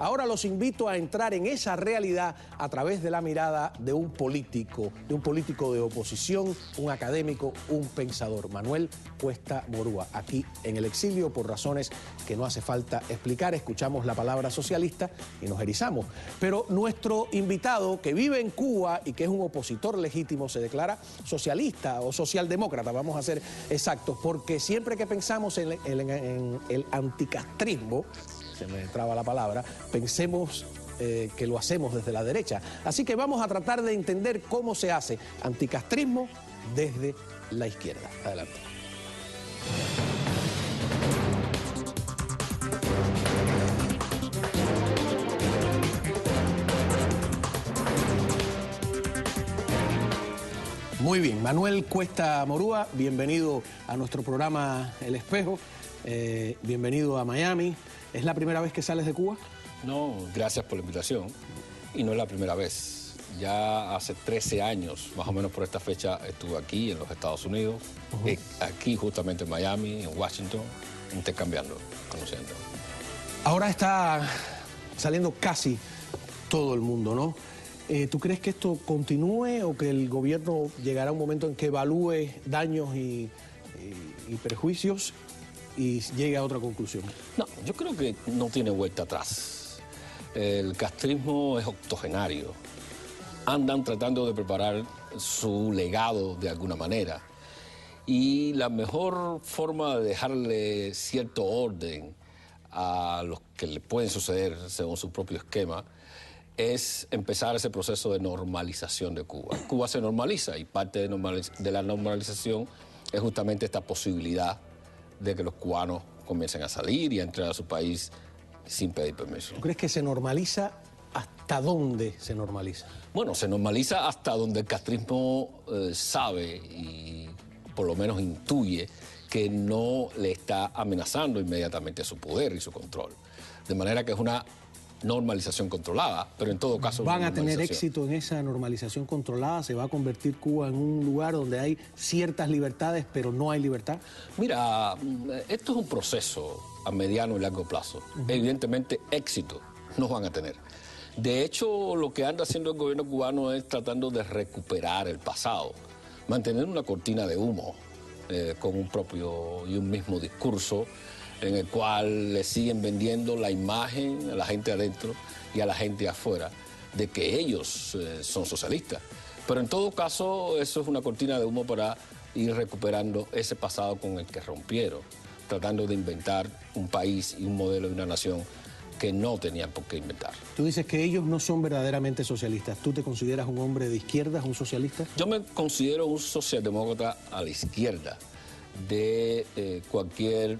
Ahora los invito a entrar en esa realidad a través de la mirada de un político de oposición, un académico, un pensador, Manuel Cuesta Morúa. Aquí en el exilio, por razones que no hace falta explicar, escuchamos la palabra socialista y nos erizamos. Pero nuestro invitado, que vive en Cuba y que es un opositor legítimo, se declara socialista o socialdemócrata, vamos a ser exactos, porque siempre que pensamos en el anticastrismo, se me traba la palabra, pensemos que lo hacemos desde la derecha. Así que vamos a tratar de entender cómo se hace anticastrismo desde la izquierda. Adelante. Muy bien, Manuel Cuesta Morúa, bienvenido a nuestro programa El Espejo, bienvenido a Miami. ¿Es la primera vez que sales de Cuba? No, gracias por la invitación. Y no es la primera vez. Ya hace 13 años, más o menos por esta fecha, estuve aquí en los Estados Unidos, aquí justamente en Miami, en Washington, intercambiando, conociendo. Ahora está saliendo casi todo el mundo, ¿no? ¿Tú crees que esto continúe o que el gobierno llegará a un momento en que evalúe daños y perjuicios y llegue a otra conclusión? No, yo creo que no tiene vuelta atrás. El castrismo es octogenario. Andan tratando de preparar su legado de alguna manera. Y la mejor forma de dejarle cierto orden a los que le pueden suceder según su propio esquema es empezar ese proceso de normalización de Cuba. Cuba se normaliza y parte de la normalización es justamente esta posibilidad de que los cubanos comiencen a salir y a entrar a su país sin pedir permiso. ¿Tú crees que se normaliza? ¿Hasta dónde se normaliza? Bueno, se normaliza hasta donde el castrismo sabe y por lo menos intuye que no le está amenazando inmediatamente su poder y su control. De manera que es una normalización controlada, pero en todo caso... ¿Van a tener éxito en esa normalización controlada? ¿Se va a convertir Cuba en un lugar donde hay ciertas libertades, pero no hay libertad? Mira, esto es un proceso a mediano y largo plazo. Evidentemente, éxito no van a tener. De hecho, lo que anda haciendo el gobierno cubano es tratando de recuperar el pasado, mantener una cortina de humo con un propio y un mismo discurso en el cual le siguen vendiendo la imagen a la gente adentro y a la gente afuera de que ellos son socialistas. Pero en todo caso, eso es una cortina de humo para ir recuperando ese pasado con el que rompieron, tratando de inventar un país y un modelo de una nación que no tenían por qué inventar. Tú dices que ellos no son verdaderamente socialistas. ¿Tú te consideras un hombre de izquierdas, un socialista? Yo me considero un socialdemócrata a la izquierda de cualquier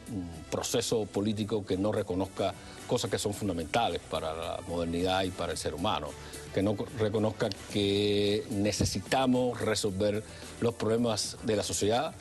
proceso político que no reconozca cosas que son fundamentales para la modernidad y para el ser humano, que no reconozca que necesitamos resolver los problemas de la sociedad,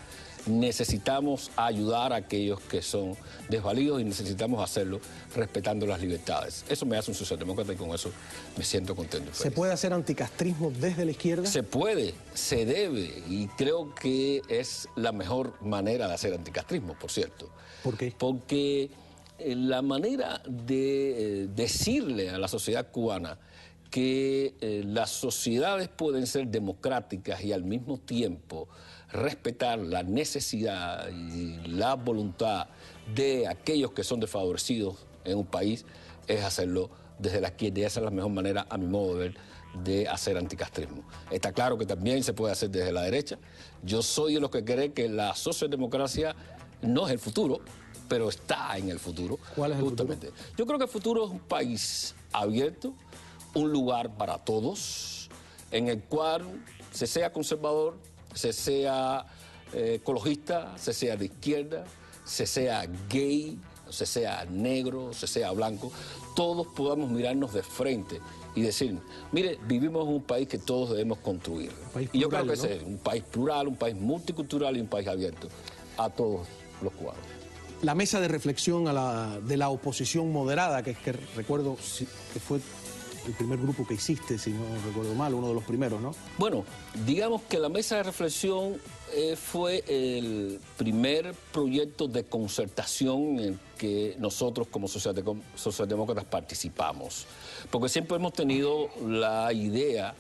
necesitamos ayudar a aquellos que son desvalidos y necesitamos hacerlo respetando las libertades. Eso me hace un socialdemócrata y con eso me siento contento. ¿Se puede hacer anticastrismo desde la izquierda? Se puede, se debe, y creo que es la mejor manera de hacer anticastrismo, por cierto. ¿Por qué? Porque la manera de decirle a la sociedad cubana que las sociedades pueden ser democráticas y al mismo tiempo respetar la necesidad y la voluntad de aquellos que son desfavorecidos en un país es hacerlo desde la izquierda, y esa es la mejor manera, a mi modo de ver, de hacer anticastrismo. Está claro que también se puede hacer desde la derecha. Yo soy de los que creen que la socialdemocracia no es el futuro, pero está en el futuro. ¿Cuál es el futuro? Yo creo que el futuro es un país abierto, un lugar para todos, en el cual se sea conservador, se sea ecologista, se sea de izquierda, se sea gay, se sea negro, se sea blanco, todos podamos mirarnos de frente y decir, mire, vivimos en un país que todos debemos construir. Y yo creo que ese es un país plural, un país multicultural y un país abierto a todos los cubanos. La mesa de reflexión de la oposición moderada, que recuerdo que fue el primer grupo que hiciste, si no recuerdo mal, uno de los primeros, ¿no? Bueno, digamos que la mesa de reflexión fue el primer proyecto de concertación en el que nosotros como socialdemócratas participamos, porque siempre hemos tenido la idea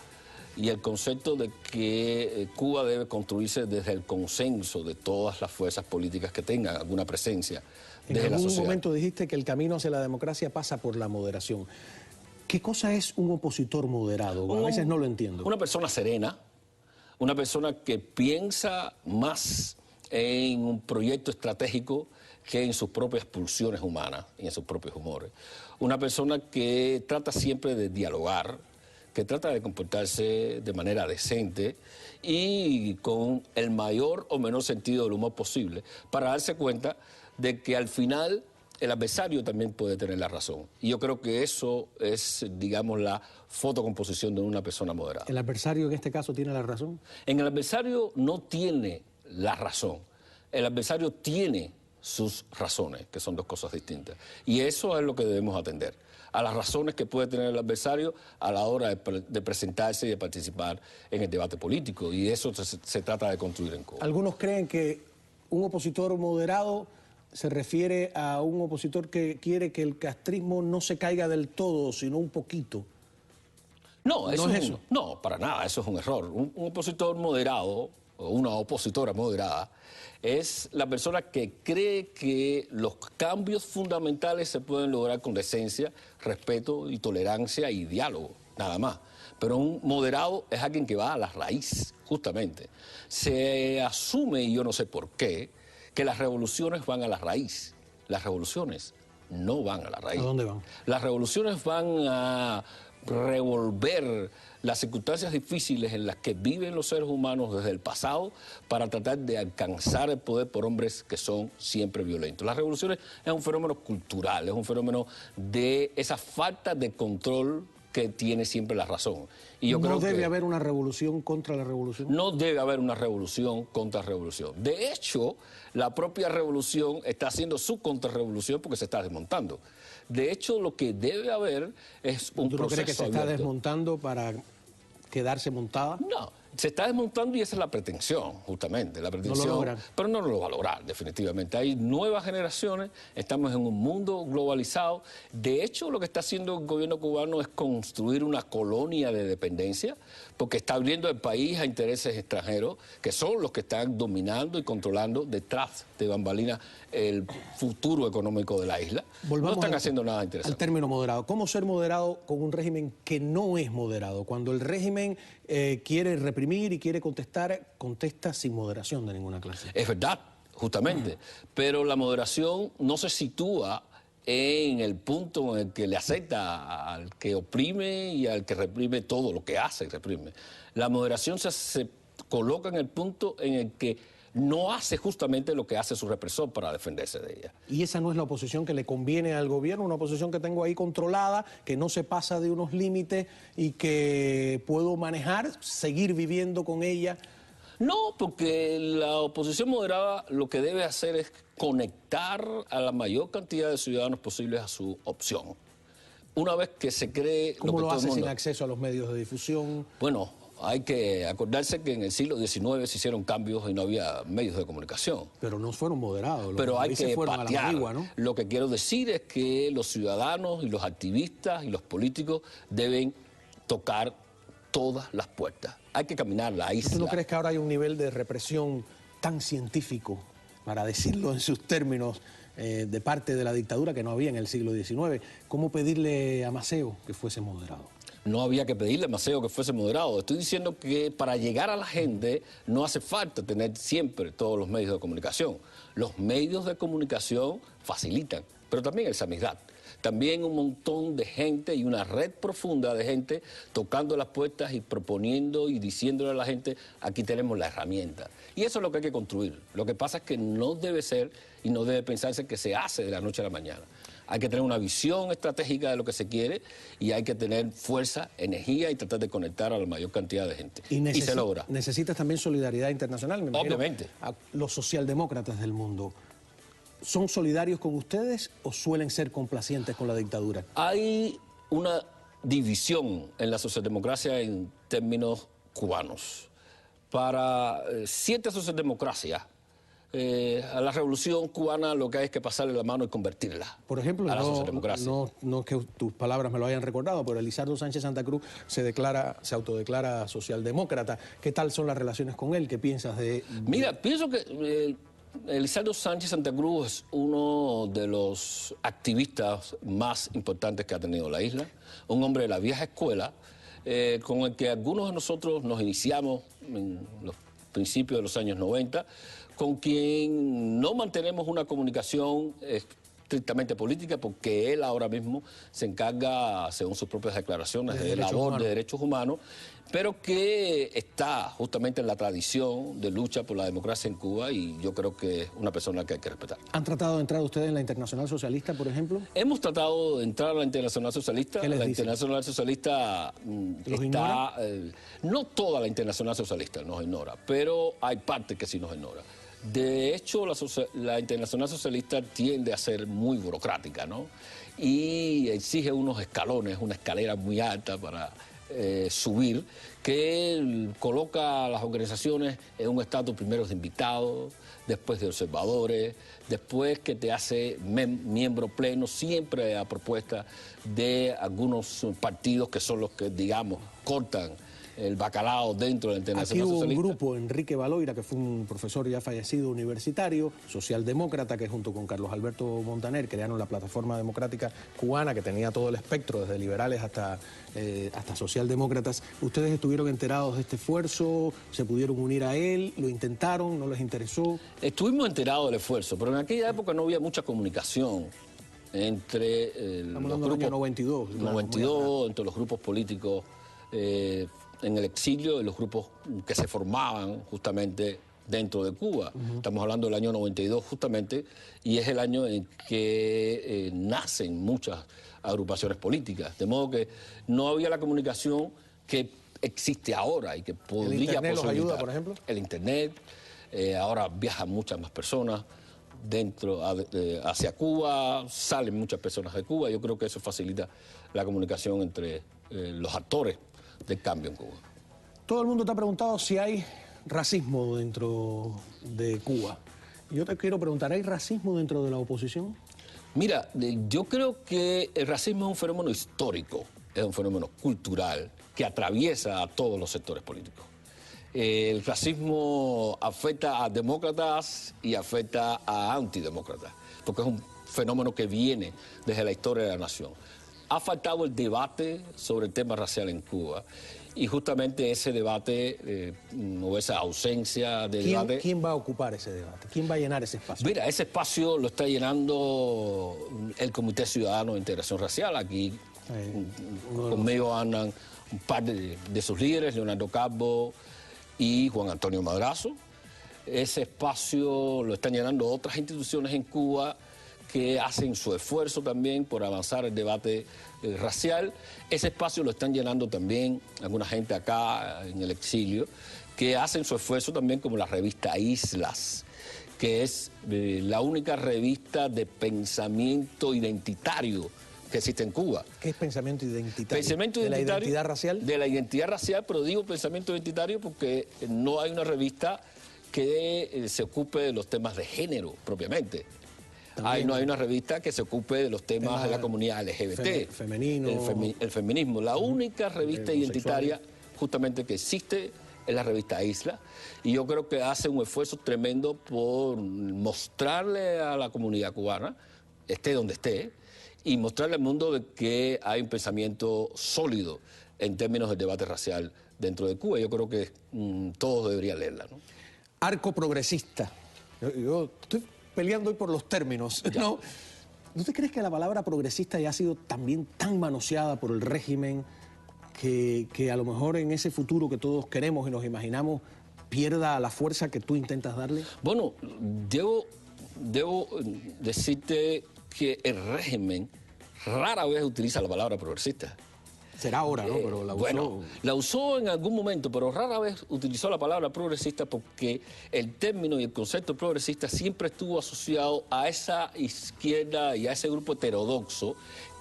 y el concepto de que Cuba debe construirse desde el consenso de todas las fuerzas políticas que tengan alguna presencia desde la sociedad. En algún momento dijiste que el camino hacia la democracia pasa por la moderación. ¿Qué cosa es un opositor moderado? A veces no lo entiendo. Una persona serena, una persona que piensa más en un proyecto estratégico que en sus propias pulsiones humanas y en sus propios humores. Una persona que trata siempre de dialogar, que trata de comportarse de manera decente y con el mayor o menor sentido del humor posible, para darse cuenta de que al final el adversario también puede tener la razón. Y yo creo que eso es, digamos, la fotocomposición de una persona moderada. ¿El adversario en este caso tiene la razón? En el adversario no tiene la razón. El adversario tiene sus razones, que son dos cosas distintas. Y eso es lo que debemos atender, a las razones que puede tener el adversario a la hora de presentarse y de participar en el debate político. Y eso se trata de construir en Cuba. Algunos creen que un opositor moderado se refiere a un opositor que quiere que el castrismo no se caiga del todo, sino un poquito. No, eso no, para nada, eso es un error. Un opositor moderado o una opositora moderada es la persona que cree que los cambios fundamentales se pueden lograr con decencia, respeto y tolerancia y diálogo, nada más. Pero un moderado es alguien que va a la raíz, justamente. Se asume, y yo no sé por qué, que las revoluciones van a la raíz. Las revoluciones no van a la raíz. ¿A dónde van? Las revoluciones van a revolver las circunstancias difíciles en las que viven los seres humanos desde el pasado para tratar de alcanzar el poder por hombres que son siempre violentos. Las revoluciones es un fenómeno cultural, es un fenómeno de esa falta de control que tiene siempre la razón. Y yo creo que ¿no debe haber una revolución contra la revolución? No debe haber una revolución contra revolución. De hecho, la propia revolución está haciendo su contrarrevolución porque se está desmontando. De hecho, lo que debe haber es un proceso. ¿Tú no crees que se está desmontando para quedarse montada? No, se está desmontando y esa es la pretensión, justamente. La pretensión, no lo logran. Pero no lo va a lograr, definitivamente. Hay nuevas generaciones, estamos en un mundo globalizado. De hecho, lo que está haciendo el gobierno cubano es construir una colonia de dependencia, porque está abriendo el país a intereses extranjeros, que son los que están dominando y controlando detrás de bambalinas el futuro económico de la isla. Volvamos no están haciendo nada interesante. Al término moderado. ¿Cómo ser moderado con un régimen que no es moderado? Cuando el régimen quiere reprimir y quiere contestar, contesta sin moderación de ninguna clase. Es verdad, justamente, pero la moderación no se sitúa en el punto en el que le acepta al que oprime y al que reprime todo lo que hace y reprime. La moderación se coloca en el punto en el que no hace justamente lo que hace su represor para defenderse de ella. ¿Y esa no es la oposición que le conviene al gobierno? Una oposición que tengo ahí controlada, que no se pasa de unos límites y que puedo manejar, seguir viviendo con ella. No, porque la oposición moderada lo que debe hacer es conectar a la mayor cantidad de ciudadanos posibles a su opción. Una vez que se cree... ¿Cómo lo hace sin acceso a los medios de difusión? Bueno, hay que acordarse que en el siglo XIX se hicieron cambios y no había medios de comunicación. Pero no fueron moderados. Pero hay que patear. ¿No? Lo que quiero decir es que los ciudadanos y los activistas y los políticos deben tocar todas las puertas. Hay que caminar la isla. ¿Tú no crees que ahora hay un nivel de represión tan científico, para decirlo en sus términos, de parte de la dictadura que no había en el siglo XIX? ¿Cómo pedirle a Maceo que fuese moderado? No había que pedirle a Maceo que fuese moderado. Estoy diciendo que para llegar a la gente no hace falta tener siempre todos los medios de comunicación. Los medios de comunicación facilitan, pero también esa amistad. También un montón de gente y una red profunda de gente tocando las puertas y proponiendo y diciéndole a la gente, aquí tenemos la herramienta. Y eso es lo que hay que construir. Lo que pasa es que no debe ser y no debe pensarse que se hace de la noche a la mañana. Hay que tener una visión estratégica de lo que se quiere y hay que tener fuerza, energía y tratar de conectar a la mayor cantidad de gente. Y se logra. Necesitas también solidaridad internacional, me imagino. Obviamente. A los socialdemócratas del mundo, ¿son solidarios con ustedes o suelen ser complacientes con la dictadura? Hay una división en la socialdemocracia en términos cubanos. Para 7 socialdemocracias, a la revolución cubana lo que hay es que pasarle la mano y convertirla. Por ejemplo, a la socialdemocracia. No que tus palabras me lo hayan recordado, pero Elizardo Sánchez Santa Cruz se autodeclara socialdemócrata. ¿Qué tal son las relaciones con él? ¿Qué piensas de...? Mira, pienso que Elizardo Sánchez Santa Cruz es uno de los activistas más importantes que ha tenido la isla, un hombre de la vieja escuela, con el que algunos de nosotros nos iniciamos en los principios de los años 90, con quien no mantenemos una comunicación estrictamente política, porque él ahora mismo se encarga, según sus propias declaraciones, de labor de derechos humanos, pero que está justamente en la tradición de lucha por la democracia en Cuba, y yo creo que es una persona que hay que respetar. ¿Han tratado de entrar ustedes en la Internacional Socialista, por ejemplo? Hemos tratado de entrar a la Internacional Socialista. ¿Qué les dice? Internacional Socialista está... no toda la Internacional Socialista nos ignora, pero hay parte que sí nos ignora. De hecho, la Internacional Socialista tiende a ser muy burocrática, ¿no? Y exige unos escalones, una escalera muy alta para subir, que coloca a las organizaciones en un estatus primero de invitados, después de observadores, después que te hace miembro pleno, siempre a propuesta de algunos partidos que son los que, digamos, cortan el bacalao dentro de la Internacional Socialista. Aquí hubo un grupo, Enrique Baloira, que fue un profesor ya fallecido universitario, socialdemócrata, que junto con Carlos Alberto Montaner crearon la Plataforma Democrática Cubana, que tenía todo el espectro, desde liberales hasta socialdemócratas. ¿Ustedes estuvieron enterados de este esfuerzo? ¿Se pudieron unir a él? ¿Lo intentaron? ¿No les interesó? Estuvimos enterados del esfuerzo, pero en aquella época no había mucha comunicación entre los grupos... Año 92. 92, entre los grupos políticos en el exilio y los grupos que se formaban justamente dentro de Cuba. Estamos hablando del año 92 justamente, y es el año en que nacen muchas agrupaciones políticas, de modo que no había la comunicación que existe ahora y que podría ¿El Internet los posibilitar. ayuda, por ejemplo? El Internet, ahora viajan muchas más personas hacia Cuba, salen muchas personas de Cuba. Yo creo que eso facilita la comunicación entre los actores del cambio en Cuba. Todo el mundo te ha preguntado si hay racismo dentro de Cuba. Yo te quiero preguntar, ¿hay racismo dentro de la oposición? Mira, yo creo que el racismo es un fenómeno histórico, es un fenómeno cultural que atraviesa a todos los sectores políticos. El racismo afecta a demócratas y afecta a antidemócratas, porque es un fenómeno que viene desde la historia de la nación. Ha faltado el debate sobre el tema racial en Cuba, y justamente ese debate o esa ausencia de debate... ¿Quién va a ocupar ese debate? ¿Quién va a llenar ese espacio? Mira, ese espacio lo está llenando el Comité Ciudadano de Integración Racial. Aquí conmigo andan un par de sus líderes, Leonardo Calvo y Juan Antonio Madrazo. Ese espacio lo están llenando otras instituciones en Cuba que hacen su esfuerzo también por avanzar el debate racial. Ese espacio lo están llenando también alguna gente acá en el exilio, que hacen su esfuerzo también, como la revista Islas, que es la única revista de pensamiento identitario que existe en Cuba. ¿Qué es pensamiento identitario? Pensamiento ¿De identitario, la identidad racial? De la identidad racial, pero digo pensamiento identitario porque no hay una revista que se ocupe de los temas de género propiamente. No hay una revista que se ocupe de los temas de la comunidad LGBT. El feminismo. La única revista identitaria justamente que existe es la revista Isla. Y yo creo que hace un esfuerzo tremendo por mostrarle a la comunidad cubana, esté donde esté, y mostrarle al mundo de que hay un pensamiento sólido en términos del debate racial dentro de Cuba. Yo creo que todos deberían leerla, ¿no? Arco progresista. Yo estoy peleando hoy por los términos, ¿no? ¿No te crees que la palabra progresista ya ha sido también tan manoseada por el régimen que a lo mejor en ese futuro que todos queremos y nos imaginamos pierda la fuerza que tú intentas darle? Bueno, debo decirte que el régimen rara vez utiliza la palabra progresista. Será ahora, ¿no? Pero la usó. Bueno, la usó en algún momento, pero rara vez utilizó la palabra progresista porque el término y el concepto progresista siempre estuvo asociado a esa izquierda y a ese grupo heterodoxo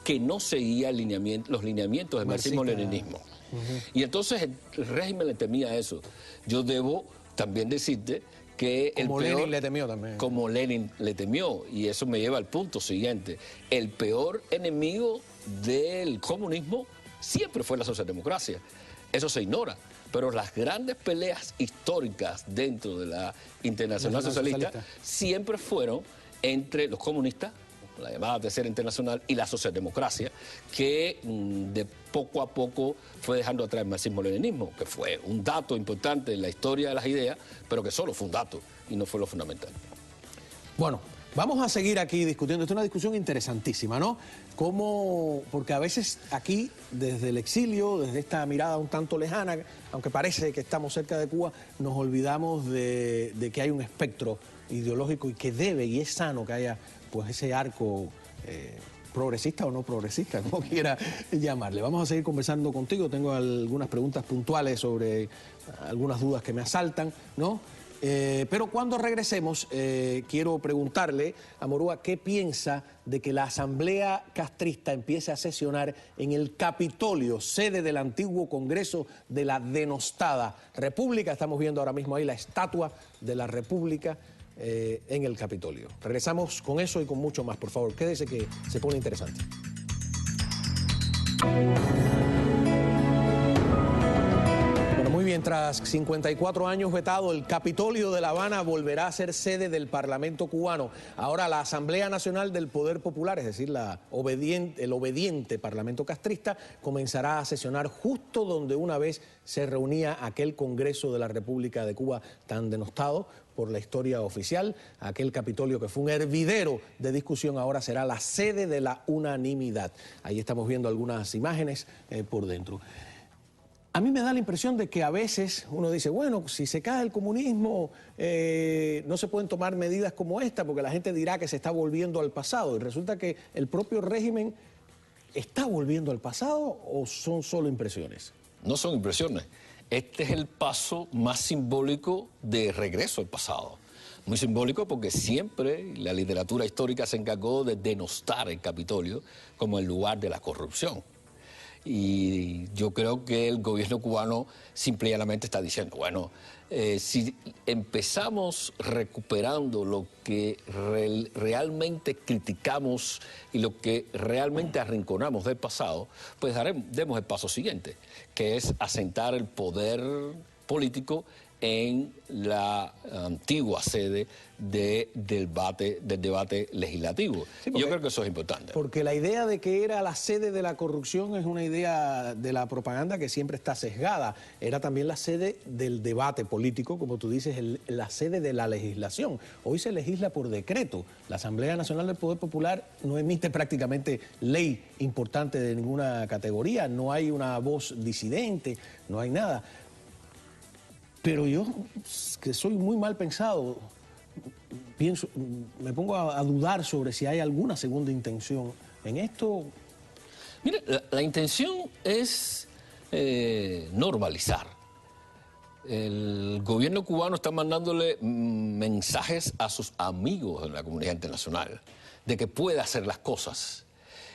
que no seguía los lineamientos del marxismo-leninismo. Y entonces el régimen le temía eso. Yo debo también decirte que como Lenin le temió también. Como Lenin le temió, y eso me lleva al punto siguiente. El peor enemigo del comunismo siempre fue la socialdemocracia. Eso se ignora. Pero las grandes peleas históricas dentro de la Internacional Socialista siempre fueron entre los comunistas, la llamada Tercera Internacional, y la socialdemocracia, que de poco a poco fue dejando atrás el marxismo-leninismo, que fue un dato importante en la historia de las ideas, pero que solo fue un dato y no fue lo fundamental. Bueno, vamos a seguir aquí discutiendo. Esta es una discusión interesantísima, ¿no? Porque a veces aquí, desde el exilio, desde esta mirada un tanto lejana, aunque parece que estamos cerca de Cuba, nos olvidamos de que hay un espectro ideológico y que debe y es sano que haya pues ese arco progresista o no progresista, como quiera llamarle. Vamos a seguir conversando contigo. Tengo algunas preguntas puntuales sobre algunas dudas que me asaltan, ¿no? Pero cuando regresemos, quiero preguntarle a Morúa qué piensa de que la Asamblea Castrista empiece a sesionar en el Capitolio, sede del antiguo Congreso de la denostada República. Estamos viendo ahora mismo ahí la estatua de la República en el Capitolio. Regresamos con eso y con mucho más, por favor. Quédese que se pone interesante. Muy bien, tras 54 años vetado, el Capitolio de La Habana volverá a ser sede del Parlamento cubano. Ahora la Asamblea Nacional del Poder Popular, es decir, el obediente Parlamento castrista, comenzará a sesionar justo donde una vez se reunía aquel Congreso de la República de Cuba tan denostado por la historia oficial. Aquel Capitolio que fue un hervidero de discusión ahora será la sede de la unanimidad. Ahí estamos viendo algunas imágenes por dentro. A mí me da la impresión de que a veces uno dice, bueno, si se cae el comunismo, no se pueden tomar medidas como esta porque la gente dirá que se está volviendo al pasado. Y resulta que el propio régimen está volviendo al pasado, ¿o son solo impresiones? No son impresiones. Este es el paso más simbólico de regreso al pasado. Muy simbólico porque siempre la literatura histórica se encargó de denostar el Capitolio como el lugar de la corrupción. Y yo creo que el gobierno cubano simple y llanamente está diciendo, bueno, si empezamos recuperando lo que realmente criticamos y lo que realmente arrinconamos del pasado, pues demos el paso siguiente, que es asentar el poder político en la antigua sede del debate legislativo. Sí, yo creo que eso es importante. Porque la idea de que era la sede de la corrupción es una idea de la propaganda que siempre está sesgada. Era también la sede del debate político, como tú dices, la sede de la legislación. Hoy se legisla por decreto. La Asamblea Nacional del Poder Popular no emite prácticamente ley importante de ninguna categoría. No hay una voz disidente, no hay nada. Pero yo, que soy muy mal pensado, me pongo a dudar sobre si hay alguna segunda intención en esto. Mire, la intención es normalizar. El gobierno cubano está mandándole mensajes a sus amigos en la comunidad internacional de que puede hacer las cosas.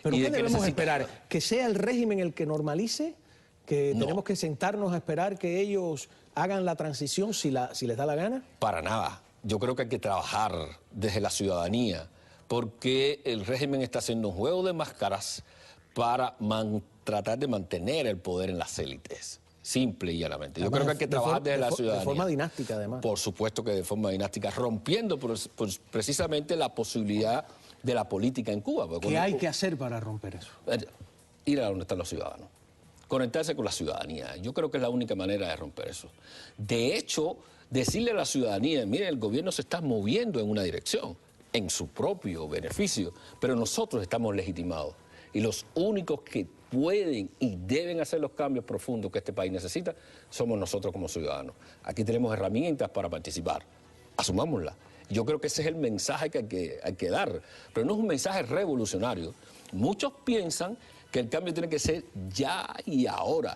¿Pero qué debemos esperar? ¿Que sea el régimen el que normalice? ¿Que tenemos que sentarnos a esperar que ellos hagan la transición si les da la gana? Para nada. Yo creo que hay que trabajar desde la ciudadanía, porque el régimen está haciendo un juego de máscaras para tratar de mantener el poder en las élites. Simple y llanamente. Yo creo que hay que trabajar desde la ciudadanía. De forma dinástica, además. Por supuesto que de forma dinástica, rompiendo precisamente la posibilidad de la política en Cuba. ¿Qué hay que hacer para romper eso? Ir a donde están los ciudadanos. Conectarse con la ciudadanía. Yo creo que es la única manera de romper eso. De hecho, decirle a la ciudadanía, mire, el gobierno se está moviendo en una dirección, en su propio beneficio, pero nosotros estamos legitimados. Y los únicos que pueden y deben hacer los cambios profundos que este país necesita somos nosotros como ciudadanos. Aquí tenemos herramientas para participar. Asumámosla. Yo creo que ese es el mensaje que hay que dar. Pero no es un mensaje revolucionario. Muchos piensan que el cambio tiene que ser ya y ahora.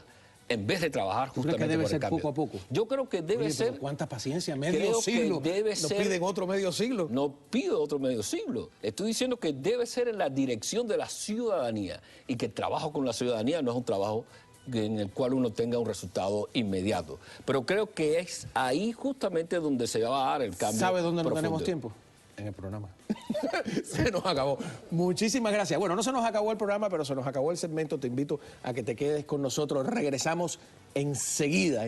en vez de trabajar justamente ¿Crees que debe por el ser cambio. poco a poco? Yo creo que debe Oye, pero ser... ¿cuánta paciencia? creo Medio que siglo. debe ¿Nos ser... piden otro medio siglo? No pido otro medio siglo. Estoy diciendo que debe ser en la dirección de la ciudadanía y que el trabajo con la ciudadanía no es un trabajo en el cual uno tenga un resultado inmediato. Pero creo que es ahí justamente donde se va a dar el cambio. ¿Sabe dónde no profundo. tenemos tiempo? En el programa. Se nos acabó. Muchísimas gracias. Bueno, no se nos acabó el programa, pero se nos acabó el segmento. Te invito a que te quedes con nosotros. Regresamos enseguida.